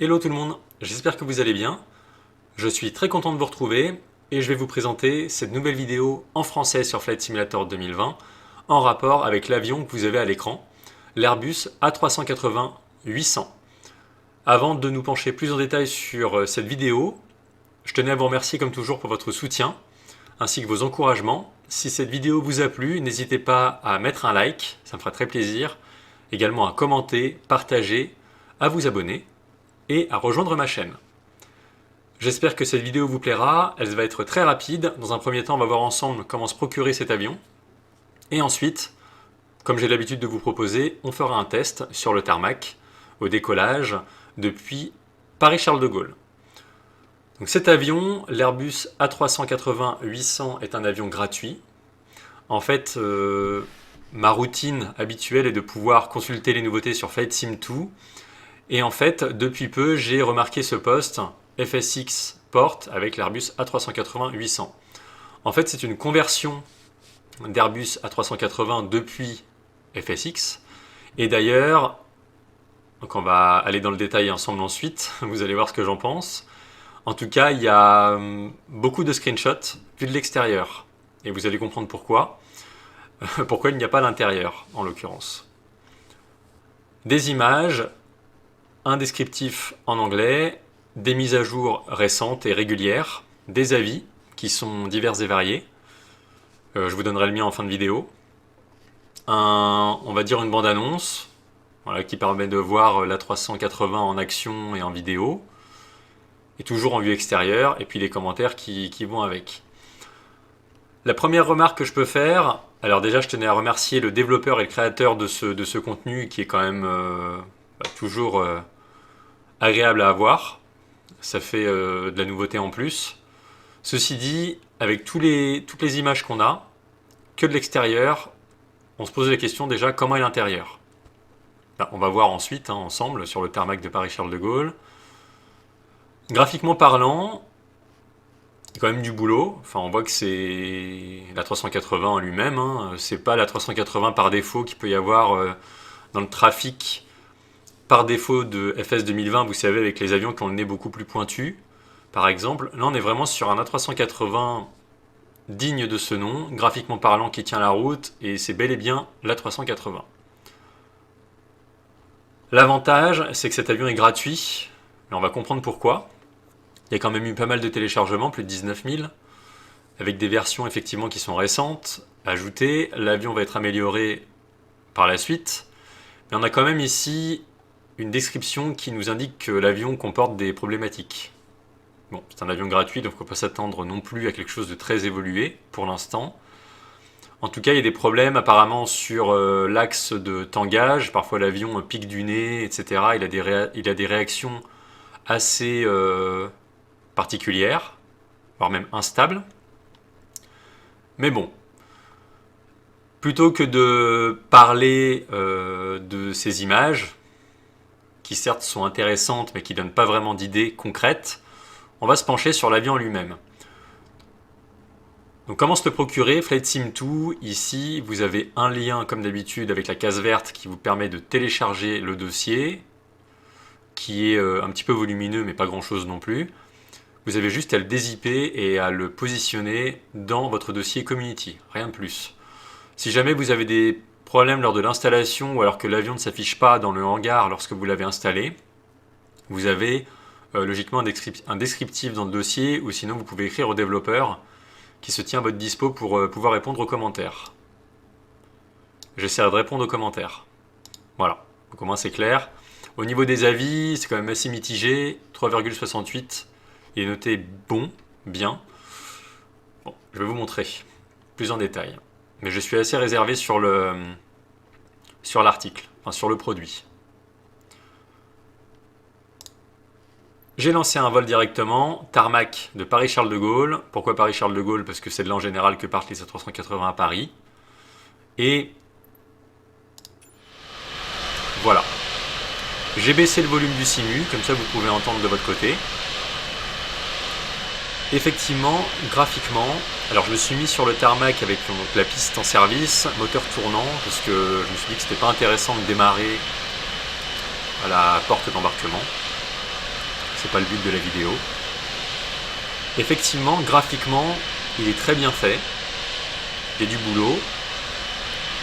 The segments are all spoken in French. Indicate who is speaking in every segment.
Speaker 1: Hello tout le monde, j'espère que vous allez bien. Je suis très content de vous retrouver et je vais vous présenter cette nouvelle vidéo en français sur Flight Simulator 2020 en rapport avec l'avion que vous avez à l'écran, l'Airbus A380-800. Avant de nous pencher plus en détail sur cette vidéo, je tenais à vous remercier comme toujours pour votre soutien ainsi que vos encouragements. Si cette vidéo vous a plu, n'hésitez pas à mettre un like, ça me fera très plaisir. Également à commenter, partager, à vous abonner et à rejoindre ma chaîne. J'espère que cette vidéo vous plaira, elle va être très rapide. Dans un premier temps, on va voir ensemble comment se procurer cet avion. Et ensuite, comme j'ai l'habitude de vous proposer, on fera un test sur le tarmac au décollage depuis Paris-Charles de Gaulle. Donc cet avion, l'Airbus A380-800 est un avion gratuit. En fait, ma routine habituelle est de pouvoir consulter les nouveautés sur Flight Sim 2. Et en fait, depuis peu, j'ai remarqué ce poste FSX Port avec l'Airbus A380-800. En fait, c'est une conversion d'Airbus A380 depuis FSX. Et d'ailleurs, donc on va aller dans le détail ensemble ensuite, vous allez voir ce que j'en pense. En tout cas, il y a beaucoup de screenshots vus de l'extérieur. Et vous allez comprendre pourquoi. Pourquoi il n'y a pas l'intérieur, en l'occurrence. Des images, un descriptif en anglais, des mises à jour récentes et régulières, des avis qui sont divers et variés. Je vous donnerai le mien en fin de vidéo. On va dire une bande-annonce, voilà, qui permet de voir la 380 en action et en vidéo. Et toujours en vue extérieure, et puis les commentaires qui vont avec. La première remarque que je peux faire, alors déjà je tenais à remercier le développeur et le créateur de ce contenu qui est quand même toujours agréable à avoir. Ça fait de la nouveauté en plus. Ceci dit, avec toutes les images qu'on a, que de l'extérieur, on se pose la question déjà comment est l'intérieur. On va voir ensuite ensemble sur le tarmac de Paris-Charles de Gaulle. Graphiquement parlant, il y a quand même du boulot. Enfin, on voit que c'est la 380 en lui-même. C'est pas la 380 par défaut qu'il peut y avoir dans le trafic par défaut de FS 2020, vous savez, avec les avions qui ont le nez beaucoup plus pointu, par exemple. Là, on est vraiment sur un A380 digne de ce nom, graphiquement parlant, qui tient la route, et c'est bel et bien l'A380. L'avantage, c'est que cet avion est gratuit, mais on va comprendre pourquoi. Il y a quand même eu pas mal de téléchargements, plus de 19 000, avec des versions effectivement qui sont récentes, ajoutées. L'avion va être amélioré par la suite, mais on a quand même ici une description qui nous indique que l'avion comporte des problématiques. Bon, c'est un avion gratuit, donc on ne peut pas s'attendre non plus à quelque chose de très évolué pour l'instant. En tout cas, il y a des problèmes apparemment sur l'axe de tangage. Parfois l'avion pique du nez, etc. Il a des réactions assez particulières, voire même instables. Mais bon, plutôt que de parler de ces images, qui certes sont intéressantes mais qui ne donnent pas vraiment d'idées concrètes, on va se pencher sur l'avion lui-même. Donc comment se le procurer? Flight Sim 2, ici vous avez un lien comme d'habitude avec la case verte qui vous permet de télécharger le dossier, qui est un petit peu volumineux mais pas grand chose non plus. Vous avez juste à le dézipper et à le positionner dans votre dossier Community, rien de plus. Si jamais vous avez des problèmes lors de l'installation ou alors que l'avion ne s'affiche pas dans le hangar lorsque vous l'avez installé, vous avez logiquement un descriptif dans le dossier, ou sinon vous pouvez écrire au développeur qui se tient à votre dispo pour pouvoir répondre aux commentaires. J'essaierai de répondre aux commentaires. Voilà, donc au moins c'est clair. Au niveau des avis, c'est quand même assez mitigé, 3,68. Il est noté bon, bien. Bon, je vais vous montrer plus en détail. Mais je suis assez réservé sur l'article, enfin sur le produit. J'ai lancé un vol directement, tarmac de Paris-Charles de Gaulle. Pourquoi Paris-Charles de Gaulle? Parce que c'est de là en général que partent les A380 à Paris. Et voilà. J'ai baissé le volume du simu, comme ça vous pouvez entendre de votre côté. Effectivement, graphiquement, alors je me suis mis sur le tarmac avec donc, la piste en service, moteur tournant, parce que je me suis dit que c'était pas intéressant de démarrer à la porte d'embarquement. c'est pas le but de la vidéo. Effectivement, graphiquement, il est très bien fait. Il y a du boulot.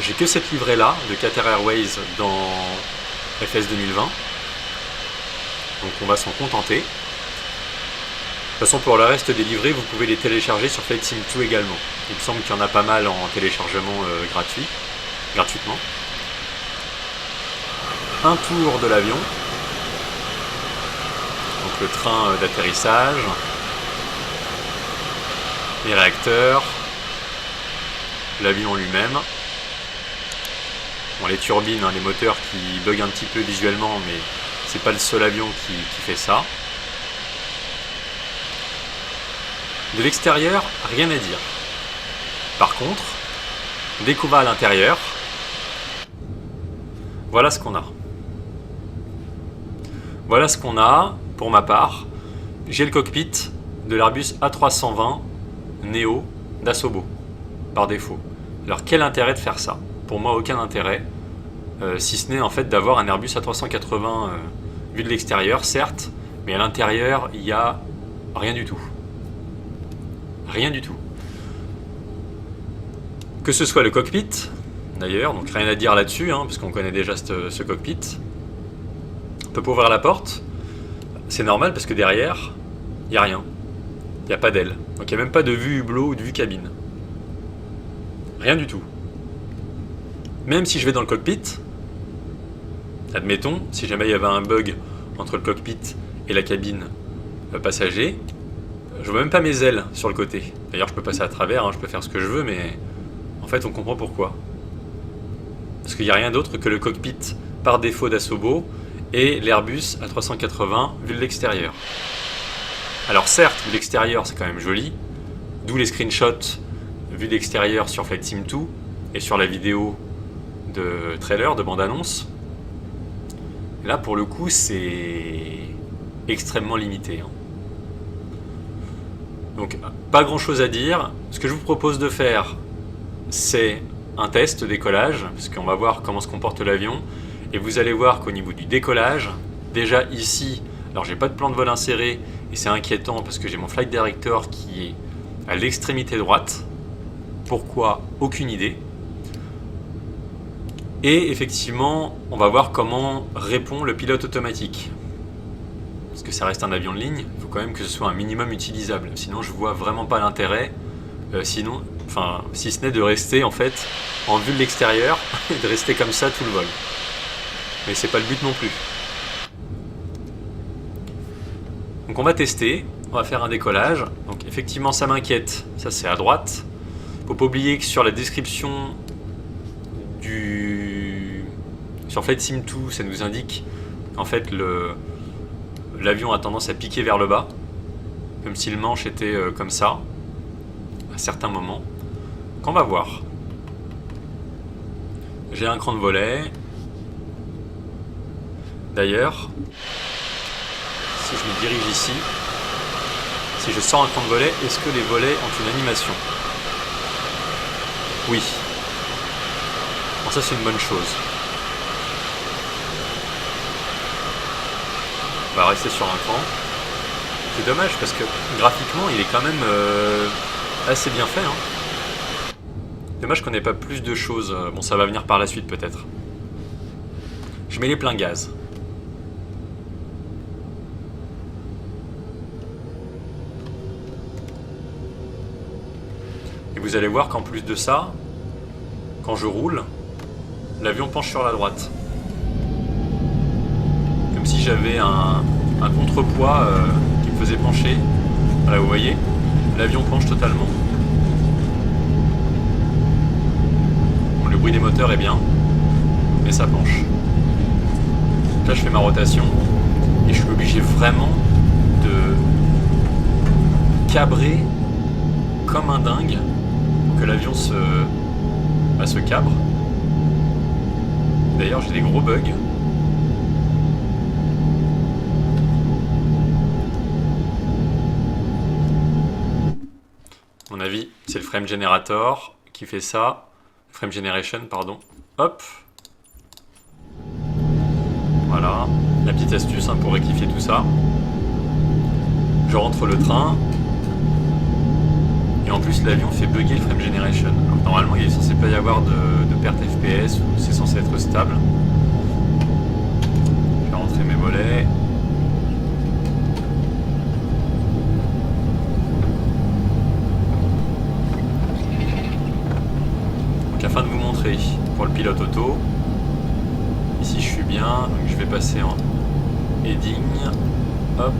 Speaker 1: J'ai que cette livrée là de Qatar Airways dans FS 2020. Donc on va s'en contenter. De toute façon, pour le reste des livrets, vous pouvez les télécharger sur Flight Sim 2 également. Il me semble qu'il y en a pas mal en téléchargement gratuitement. Un tour de l'avion. Donc le train d'atterrissage. Les réacteurs. L'avion lui-même. Bon, les turbines, les moteurs qui bug un petit peu visuellement, mais c'est pas le seul avion qui fait ça. De l'extérieur, rien à dire. Par contre, dès qu'on va à l'intérieur, voilà ce qu'on a. Voilà ce qu'on a, pour ma part. J'ai le cockpit de l'Airbus A320 Neo d'Asobo, par défaut. Alors quel intérêt de faire ça? Pour moi, aucun intérêt, si ce n'est en fait d'avoir un Airbus A380 vu de l'extérieur, certes, mais à l'intérieur, il n'y a rien du tout. Rien du tout. Que ce soit le cockpit, d'ailleurs, donc rien à dire là-dessus, parce qu'on connaît déjà ce cockpit. On peut pas ouvrir la porte, c'est normal parce que derrière, il n'y a rien. Il n'y a pas d'aile. Donc il n'y a même pas de vue hublot ou de vue cabine. Rien du tout. Même si je vais dans le cockpit, admettons, si jamais il y avait un bug entre le cockpit et la cabine passager, je vois même pas mes ailes sur le côté. D'ailleurs, je peux passer à travers, je peux faire ce que je veux, mais en fait, on comprend pourquoi. Parce qu'il n'y a rien d'autre que le cockpit par défaut d'Asobo et l'Airbus A380 vu de l'extérieur. Alors certes, vu de l'extérieur, c'est quand même joli, d'où les screenshots vus d'extérieur sur Flight Sim 2 et sur la vidéo de trailer, de bande-annonce. Là, pour le coup, c'est extrêmement limité. Donc, pas grand-chose à dire. Ce que je vous propose de faire, c'est un test de décollage, parce qu'on va voir comment se comporte l'avion. Et vous allez voir qu'au niveau du décollage, déjà ici, alors j'ai pas de plan de vol inséré, et c'est inquiétant parce que j'ai mon flight director qui est à l'extrémité droite. Pourquoi? Aucune idée. Et effectivement, on va voir comment répond le pilote automatique. Parce que ça reste un avion de ligne, il faut quand même que ce soit un minimum utilisable. Sinon, je vois vraiment pas l'intérêt. Si ce n'est de rester en fait en vue de l'extérieur et de rester comme ça tout le vol. Mais c'est pas le but non plus. Donc on va tester, on va faire un décollage. Donc effectivement, ça m'inquiète. Ça c'est à droite. Faut pas oublier que sur la description sur Flight Sim 2, ça nous indique qu'en fait l'avion a tendance à piquer vers le bas, comme si le manche était comme ça, à certains moments. Qu'on va voir. J'ai un cran de volet. D'ailleurs, si je me dirige ici, si je sors un cran de volet, est-ce que les volets ont une animation? Oui. Bon, ça c'est une bonne chose. On va rester sur un cran. C'est dommage parce que graphiquement il est quand même assez bien fait. Dommage qu'on n'ait pas plus de choses. Bon, ça va venir par la suite peut-être. Je mets les pleins gaz. Et vous allez voir qu'en plus de ça, quand je roule, l'avion penche sur la droite. Comme si j'avais un contrepoids qui me faisait pencher. Voilà, vous voyez, l'avion penche totalement. Bon, le bruit des moteurs est bien, mais ça penche. Là, je fais ma rotation et je suis obligé vraiment de cabrer comme un dingue pour que l'avion se cabre. D'ailleurs, j'ai des gros bugs. À mon avis, c'est le frame generator qui fait ça. Frame generation, pardon. Hop. Voilà. La petite astuce pour rectifier tout ça. Je rentre le train. Et en plus l'avion fait bugger le frame generation. Alors, normalement il est censé pas y avoir de perte FPS, ou c'est censé être stable. Je vais rentrer mes volets. Donc afin de vous montrer pour le pilote auto, ici je suis bien, donc je vais passer en heading, hop.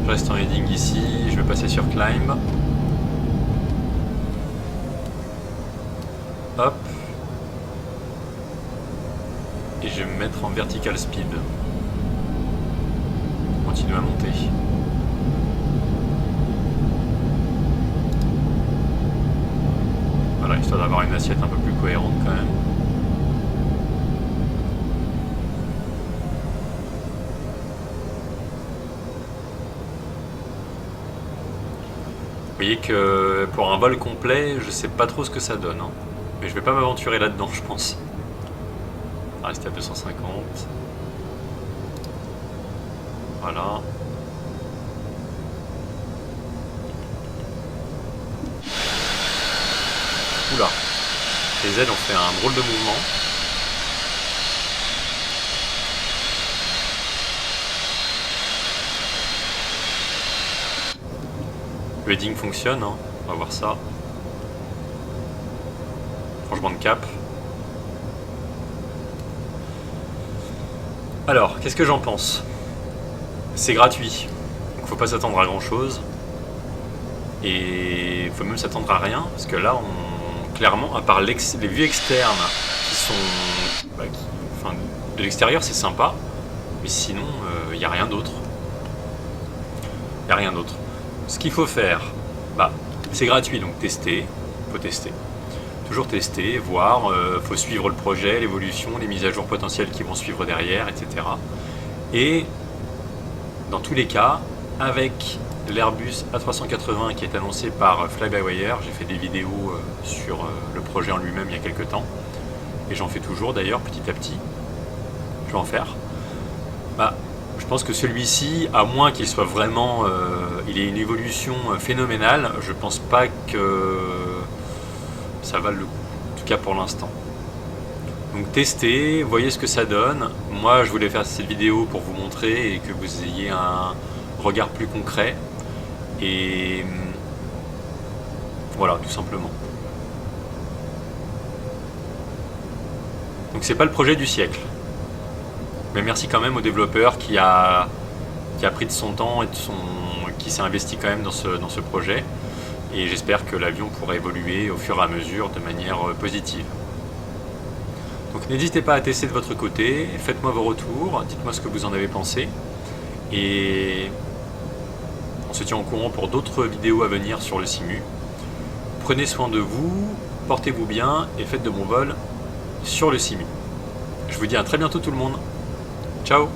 Speaker 1: Je reste en heading ici, je vais passer sur climb. Hop. Et je vais me mettre en vertical speed. Continue à monter. Voilà, histoire d'avoir une assiette un peu plus cohérente quand même. Vous voyez que pour un vol complet, je sais pas trop ce que ça donne. Hein. Mais je vais pas m'aventurer là-dedans, je pense. On va rester à 250. Voilà. Oula. Les ailes ont fait un drôle de mouvement. Le heading fonctionne, hein. On va voir ça. Changement de cap. Alors, qu'est-ce que j'en pense? C'est gratuit, donc faut pas s'attendre à grand chose. Et il faut même s'attendre à rien, parce que là, clairement, à part les vues externes qui sont... enfin, de l'extérieur, c'est sympa, mais sinon, il n'y a rien d'autre. Il n'y a rien d'autre. Ce qu'il faut faire, c'est gratuit, donc tester, faut tester. Toujours tester, voir, faut suivre le projet, l'évolution, les mises à jour potentielles qui vont suivre derrière, etc. Et dans tous les cas, avec l'Airbus A380 qui est annoncé par Fly-by-Wire, j'ai fait des vidéos sur le projet en lui-même il y a quelques temps, et j'en fais toujours d'ailleurs petit à petit, je vais en faire. Je pense que celui-ci, à moins qu'il soit vraiment, il ait une évolution phénoménale, je pense pas que ça vale le coup, en tout cas pour l'instant. Donc testez, voyez ce que ça donne. Moi je voulais faire cette vidéo pour vous montrer et que vous ayez un regard plus concret. Et voilà, tout simplement. Donc c'est pas le projet du siècle. Mais merci quand même au développeur qui a pris de son temps et qui s'est investi quand même dans ce projet. Et j'espère que l'avion pourra évoluer au fur et à mesure de manière positive. Donc n'hésitez pas à tester de votre côté, faites-moi vos retours, dites-moi ce que vous en avez pensé. Et on se tient au courant pour d'autres vidéos à venir sur le Simu. Prenez soin de vous, portez-vous bien et faites de bons vols sur le Simu. Je vous dis à très bientôt tout le monde. Ciao!